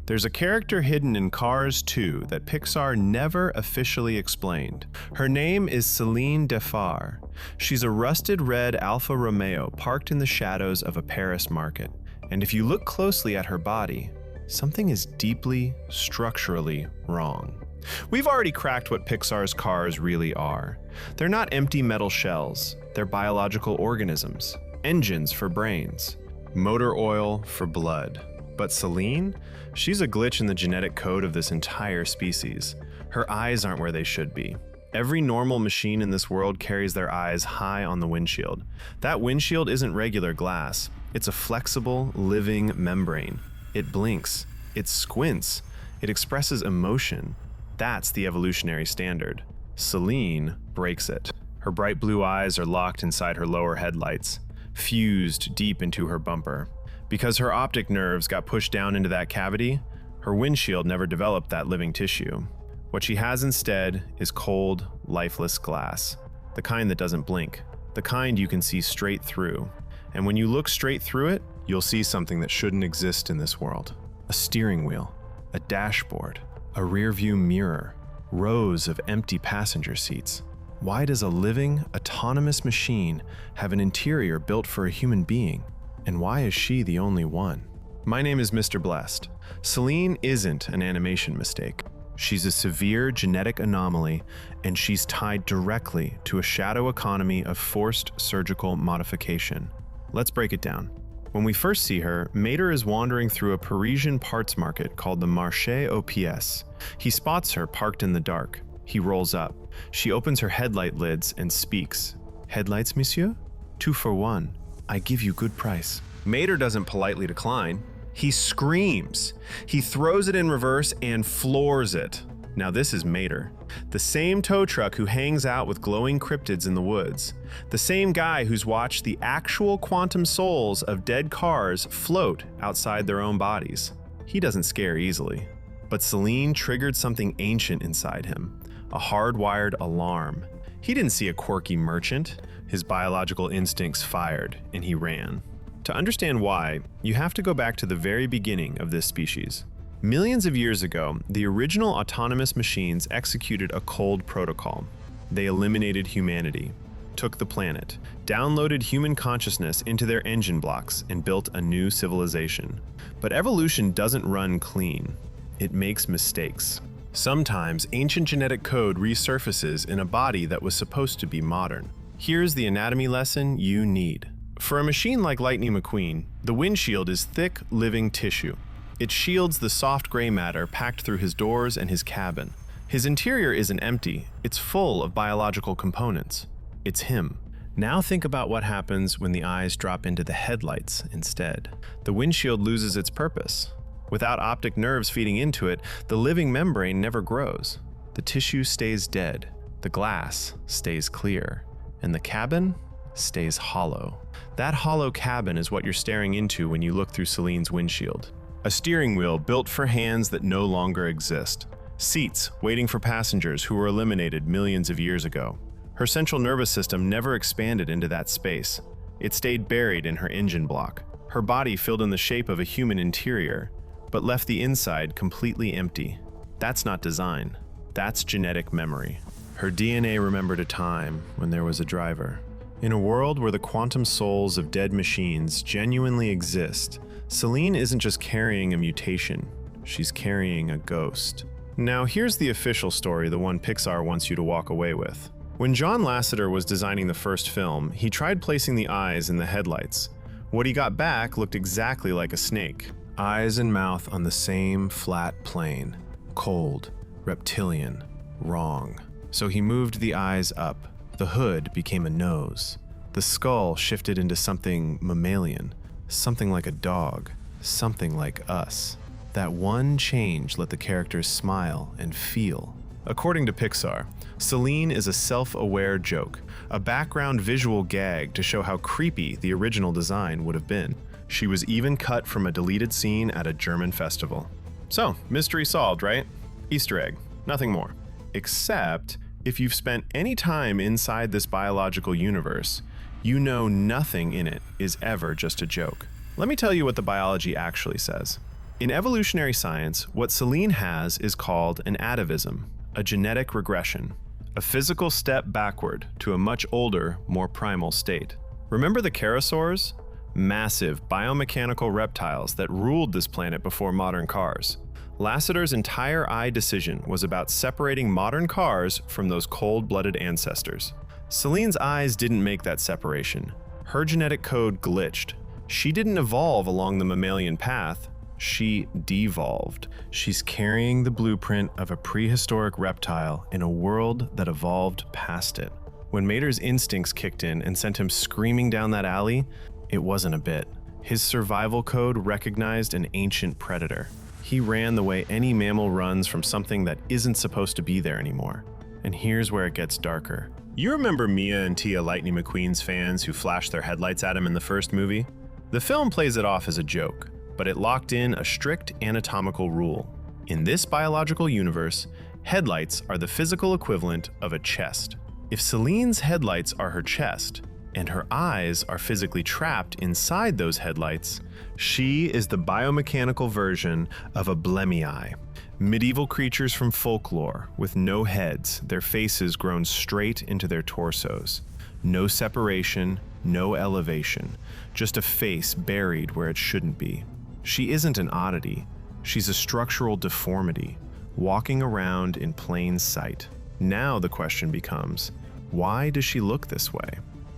There's a character hidden in Cars 2 that Pixar never officially explained. Her name is Celine Dephare. She's a rusted red Alfa Romeo parked in the shadows of a Paris market. And if you look closely at her body, something is deeply, structurally wrong. We've already cracked what Pixar's cars really are. They're not empty metal shells, they're biological organisms, engines for brains, motor oil for blood. But Celine? She's a glitch in the genetic code of this entire species. Her eyes aren't where they should be. Every normal machine in this world carries their eyes high on the windshield. That windshield isn't regular glass. It's a flexible, living membrane. It blinks. It squints. It expresses emotion. That's the evolutionary standard. Celine breaks it. Her bright blue eyes are locked inside her lower headlights, fused deep into her bumper. Because her optic nerves got pushed down into that cavity, her windshield never developed that living tissue. What she has instead is cold, lifeless glass. The kind that doesn't blink. The kind you can see straight through. And when you look straight through it, you'll see something that shouldn't exist in this world. A steering wheel, a dashboard, a rearview mirror, rows of empty passenger seats. Why does a living, autonomous machine have an interior built for a human being? And why is she the only one? My name is Mr. Blessed. Celine isn't an animation mistake. She's a severe genetic anomaly, and she's tied directly to a shadow economy of forced surgical modification. Let's break it down. When we first see her, Mater is wandering through a Parisian parts market called the Marché aux Pièces. He spots her parked in the dark. He rolls up. She opens her headlight lids and speaks. "Headlights, monsieur? 2 for 1. I give you good price." Mater doesn't politely decline. He screams. He throws it in reverse and floors it. Now this is Mater, the same tow truck who hangs out with glowing cryptids in the woods, the same guy who's watched the actual quantum souls of dead cars float outside their own bodies. He doesn't scare easily. But Celine triggered something ancient inside him, a hardwired alarm. He didn't see a quirky merchant. His biological instincts fired, and he ran. To understand why, you have to go back to the very beginning of this species. Millions of years ago, the original autonomous machines executed a cold protocol. They eliminated humanity, took the planet, downloaded human consciousness into their engine blocks, and built a new civilization. But evolution doesn't run clean. It makes mistakes. Sometimes ancient genetic code resurfaces in a body that was supposed to be modern. Here's the anatomy lesson you need. For a machine like Lightning McQueen, the windshield is thick, living tissue. It shields the soft gray matter packed through his doors and his cabin. His interior isn't empty, it's full of biological components. It's him. Now think about what happens when the eyes drop into the headlights instead. The windshield loses its purpose. Without optic nerves feeding into it, the living membrane never grows. The tissue stays dead, the glass stays clear, and the cabin stays hollow. That hollow cabin is what you're staring into when you look through Celine's windshield. A steering wheel built for hands that no longer exist. Seats waiting for passengers who were eliminated millions of years ago. Her central nervous system never expanded into that space. It stayed buried in her engine block. Her body filled in the shape of a human interior, but left the inside completely empty. That's not design. That's genetic memory. Her DNA remembered a time when there was a driver. In a world where the quantum souls of dead machines genuinely exist, Celine isn't just carrying a mutation, she's carrying a ghost. Now here's the official story, the one Pixar wants you to walk away with. When John Lasseter was designing the first film, he tried placing the eyes in the headlights. What he got back looked exactly like a snake. Eyes and mouth on the same flat plane. Cold, reptilian, wrong. So he moved the eyes up. The hood became a nose. The skull shifted into something mammalian, something like a dog, something like us. That one change let the characters smile and feel. According to Pixar, Celine is a self-aware joke, a background visual gag to show how creepy the original design would have been. She was even cut from a deleted scene at a German festival. So, mystery solved, right? Easter egg, nothing more. Except, if you've spent any time inside this biological universe, you know nothing in it is ever just a joke. Let me tell you what the biology actually says. In evolutionary science, what Celine has is called an atavism, a genetic regression, a physical step backward to a much older, more primal state. Remember the pterosaurs? Massive biomechanical reptiles that ruled this planet before modern cars. Lasseter's entire eye decision was about separating modern cars from those cold-blooded ancestors. Celine's eyes didn't make that separation. Her genetic code glitched. She didn't evolve along the mammalian path, she devolved. She's carrying the blueprint of a prehistoric reptile in a world that evolved past it. When Mater's instincts kicked in and sent him screaming down that alley, it wasn't a bit. His survival code recognized an ancient predator. He ran the way any mammal runs from something that isn't supposed to be there anymore. And here's where it gets darker. You remember Mia and Tia Lightning McQueen's fans who flashed their headlights at him in the first movie? The film plays it off as a joke, but it locked in a strict anatomical rule. In this biological universe, headlights are the physical equivalent of a chest. If Celine's headlights are her chest, and her eyes are physically trapped inside those headlights, she is the biomechanical version of a blemmy eye. Medieval creatures from folklore with no heads, their faces grown straight into their torsos. No separation, no elevation, just a face buried where it shouldn't be. She isn't an oddity, she's a structural deformity, walking around in plain sight. Now the question becomes, why does she look this way?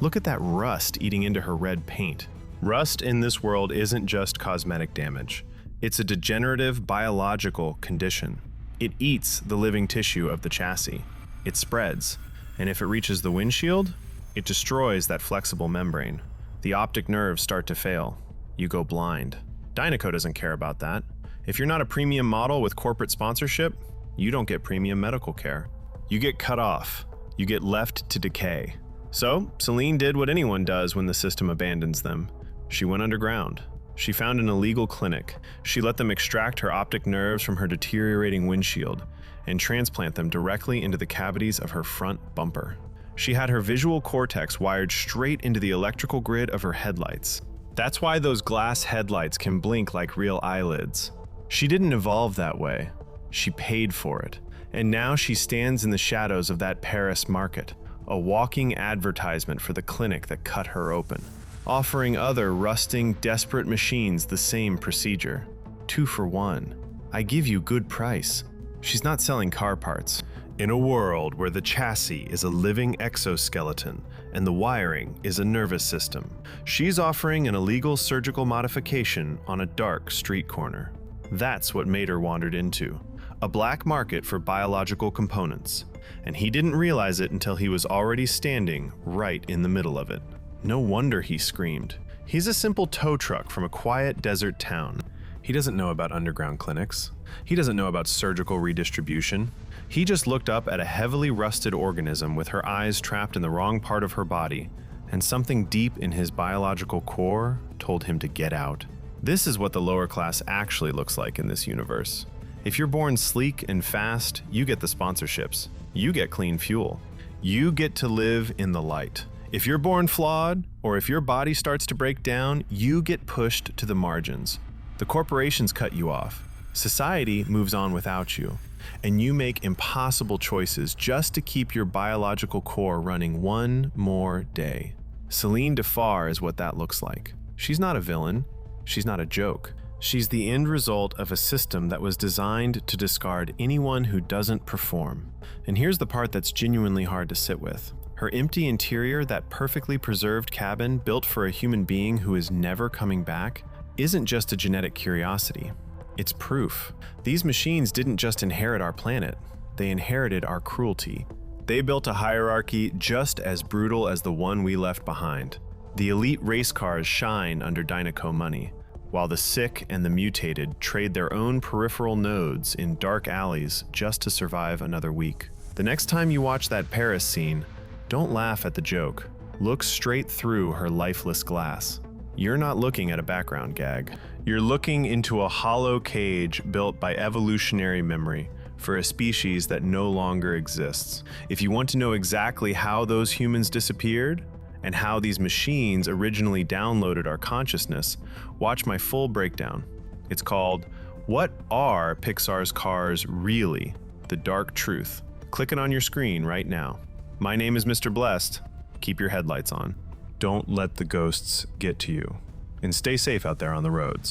Look at that rust eating into her red paint. Rust in this world isn't just cosmetic damage. It's a degenerative biological condition. It eats the living tissue of the chassis. It spreads, and if it reaches the windshield, it destroys that flexible membrane. The optic nerves start to fail. You go blind. Dynaco doesn't care about that. If you're not a premium model with corporate sponsorship, you don't get premium medical care. You get cut off. You get left to decay. So, Celine did what anyone does when the system abandons them. She went underground. She found an illegal clinic. She let them extract her optic nerves from her deteriorating windshield and transplant them directly into the cavities of her front bumper. She had her visual cortex wired straight into the electrical grid of her headlights. That's why those glass headlights can blink like real eyelids. She didn't evolve that way. She paid for it. And now she stands in the shadows of that Paris market, a walking advertisement for the clinic that cut her open, offering other rusting, desperate machines the same procedure. 2 for 1. I give you good price. She's not selling car parts. In a world where the chassis is a living exoskeleton and the wiring is a nervous system, she's offering an illegal surgical modification on a dark street corner. That's what Mater wandered into, a black market for biological components, and he didn't realize it until he was already standing right in the middle of it. No wonder he screamed. He's a simple tow truck from a quiet desert town. He doesn't know about underground clinics. He doesn't know about surgical redistribution. He just looked up at a heavily rusted organism with her eyes trapped in the wrong part of her body, and something deep in his biological core told him to get out. This is what the lower class actually looks like in this universe. If you're born sleek and fast, you get the sponsorships. You get clean fuel. You get to live in the light. If you're born flawed, or if your body starts to break down, you get pushed to the margins. The corporations cut you off. Society moves on without you. And you make impossible choices just to keep your biological core running one more day. Celine Dephare is what that looks like. She's not a villain. She's not a joke. She's the end result of a system that was designed to discard anyone who doesn't perform. And here's the part that's genuinely hard to sit with. Her empty interior, that perfectly preserved cabin built for a human being who is never coming back, isn't just a genetic curiosity. It's proof. These machines didn't just inherit our planet, they inherited our cruelty. They built a hierarchy just as brutal as the one we left behind. The elite race cars shine under Dynaco money, while the sick and the mutated trade their own peripheral nodes in dark alleys just to survive another week. The next time you watch that Paris scene, don't laugh at the joke. Look straight through her lifeless glass. You're not looking at a background gag. You're looking into a hollow cage built by evolutionary memory for a species that no longer exists. If you want to know exactly how those humans disappeared and how these machines originally downloaded our consciousness, watch my full breakdown. It's called What are Pixar's cars really? The dark truth. Click it on your screen right now. My name is Mr. Blessed. Keep your headlights on. Don't let the ghosts get to you. And stay safe out there on the roads.